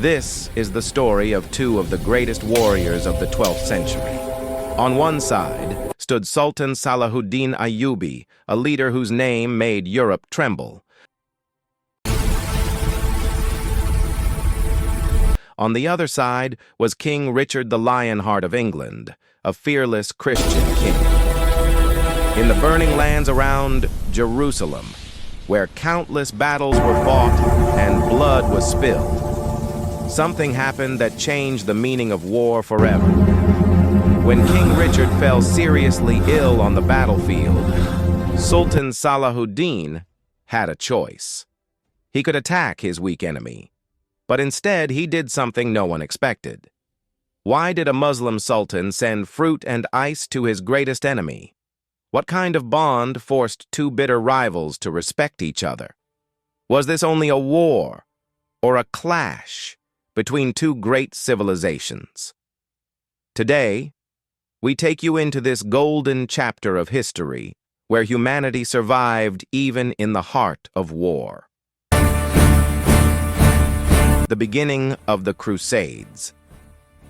This is the story of two of the greatest warriors of the 12th century. On one side stood Sultan Salahuddin Ayyubi, a leader whose name made Europe tremble. On the other side was King Richard the Lionheart of England, a fearless Christian king. In the burning lands around Jerusalem, where countless battles were fought and blood was spilled, something happened that changed the meaning of war forever. When King Richard fell seriously ill on the battlefield, Sultan Salahuddin had a choice. He could attack his weak enemy, but instead he did something no one expected. Why did a Muslim Sultan send fruit and ice to his greatest enemy? What kind of bond forced two bitter rivals to respect each other? Was this only a war or a clash between two great civilizations? Today, we take you into this golden chapter of history where humanity survived even in the heart of war. The beginning of the Crusades.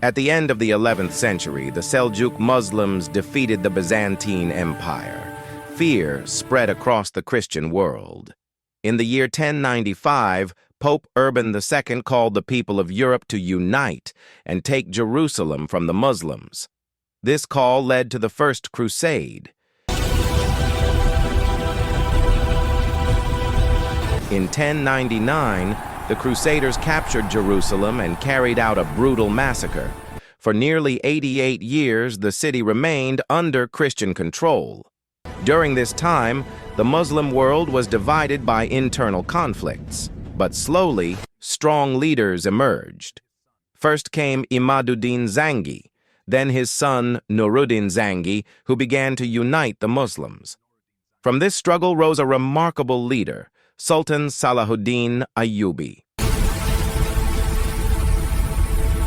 At the end of the 11th century, the Seljuk Muslims defeated the Byzantine Empire. Fear spread across the Christian world. In the year 1095, Pope Urban II called the people of Europe to unite and take Jerusalem from the Muslims. This call led to the First Crusade. In 1099, the Crusaders captured Jerusalem and carried out a brutal massacre. For nearly 88 years, the city remained under Christian control. During this time, the Muslim world was divided by internal conflicts, but slowly, strong leaders emerged. First came Imaduddin Zangi, then his son Nuruddin Zangi, who began to unite the Muslims. From this struggle rose a remarkable leader, Sultan Salahuddin Ayyubi.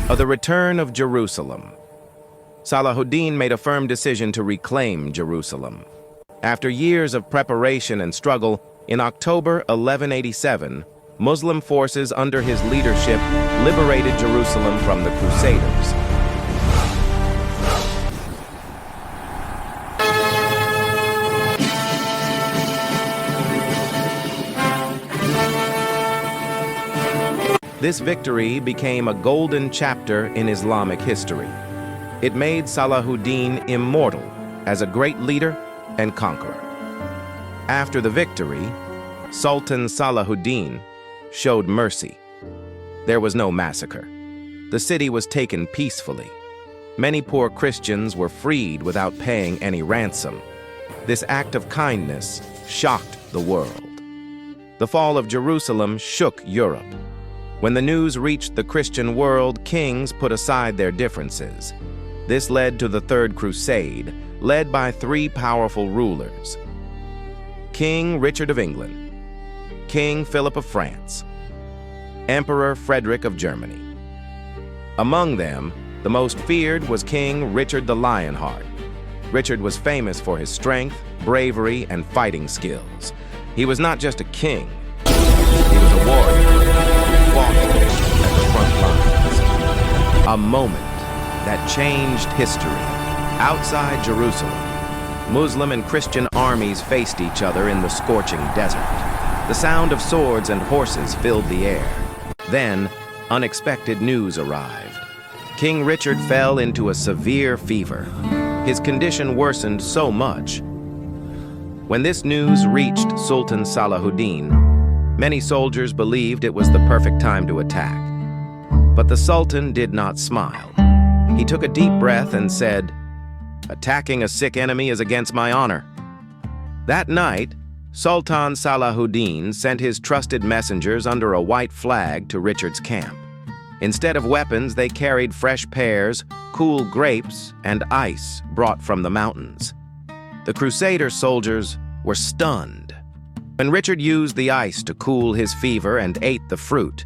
Of the return of Jerusalem. Salahuddin made a firm decision to reclaim Jerusalem. After years of preparation and struggle, in October 1187, Muslim forces under his leadership liberated Jerusalem from the Crusaders. This victory became a golden chapter in Islamic history. It made Salahuddin immortal as a great leader and conqueror. After the victory, Sultan Salahuddin showed mercy. There was no massacre. The city was taken peacefully. Many poor Christians were freed without paying any ransom. This act of kindness shocked the world. The fall of Jerusalem shook Europe. When the news reached the Christian world, kings put aside their differences. This led to the Third Crusade, led by three powerful rulers: King Richard of England, King Philip of France, Emperor Frederick of Germany. Among them, the most feared was King Richard the Lionheart. Richard was famous for his strength, bravery, and fighting skills. He was not just a king, he was a warrior who fought at the front lines. A moment that changed history. Outside Jerusalem, Muslim and Christian armies faced each other in the scorching desert. The sound of swords and horses filled the air. Then, unexpected news arrived. King Richard fell into a severe fever. His condition worsened so much. When this news reached Sultan Salahuddin, many soldiers believed it was the perfect time to attack. But the Sultan did not smile. He took a deep breath and said, "Attacking a sick enemy is against my honor." That night, Sultan Salahuddin sent his trusted messengers under a white flag to Richard's camp. Instead of weapons, they carried fresh pears, cool grapes, and ice brought from the mountains. The Crusader soldiers were stunned. When Richard used the ice to cool his fever and ate the fruit,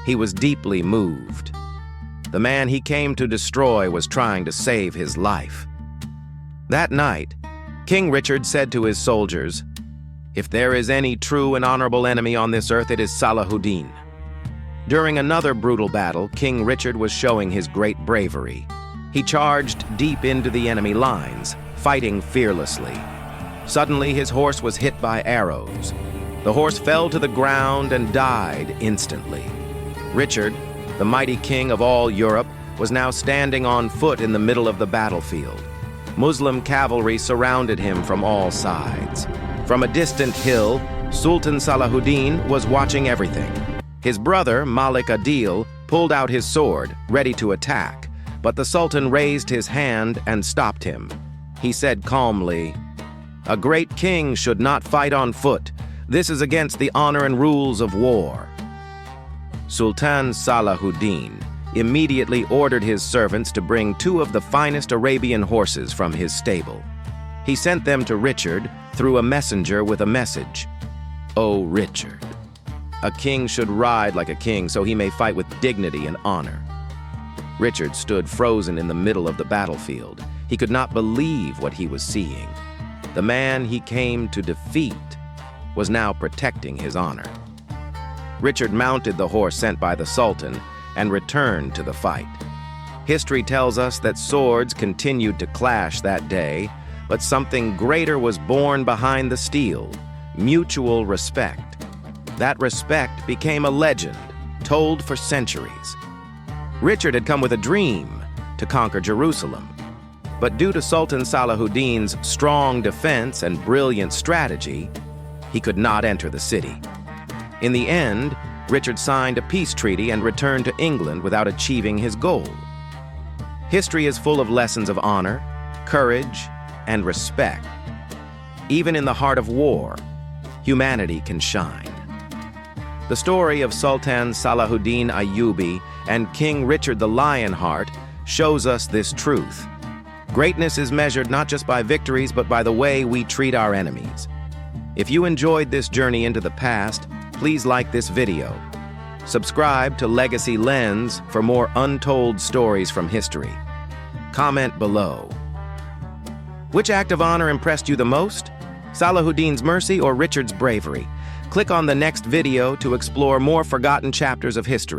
he was deeply moved. The man he came to destroy was trying to save his life. That night, King Richard said to his soldiers, "If there is any true and honorable enemy on this earth, it is Salahuddin." During another brutal battle, King Richard was showing his great bravery. He charged deep into the enemy lines, fighting fearlessly. Suddenly, his horse was hit by arrows. The horse fell to the ground and died instantly. Richard, the mighty king of all Europe, was now standing on foot in the middle of the battlefield. Muslim cavalry surrounded him from all sides. From a distant hill, Sultan Salahuddin was watching everything. His brother, Malik Adil, pulled out his sword, ready to attack, but the Sultan raised his hand and stopped him. He said calmly, "A great king should not fight on foot. This is against the honor and rules of war." Sultan Salahuddin immediately ordered his servants to bring 2 of the finest Arabian horses from his stable. He sent them to Richard through a messenger with a message. "O Richard, a king should ride like a king so he may fight with dignity and honor." Richard stood frozen in the middle of the battlefield. He could not believe what he was seeing. The man he came to defeat was now protecting his honor. Richard mounted the horse sent by the Sultan and returned to the fight. History tells us that swords continued to clash that day, but something greater was born behind the steel: mutual respect. That respect became a legend, told for centuries. Richard had come with a dream to conquer Jerusalem. But due to Sultan Salahuddin's strong defense and brilliant strategy, he could not enter the city. In the end, Richard signed a peace treaty and returned to England without achieving his goal. History is full of lessons of honor, courage, and respect. Even in the heart of war, humanity can shine. The story of Sultan Salahuddin Ayyubi and King Richard the Lionheart shows us this truth. Greatness is measured not just by victories, but by the way we treat our enemies. If you enjoyed this journey into the past, please like this video. Subscribe to Legacy Lens for more untold stories from history. Comment below. Which act of honor impressed you the most? Salahuddin's mercy or Richard's bravery? Click on the next video to explore more forgotten chapters of history.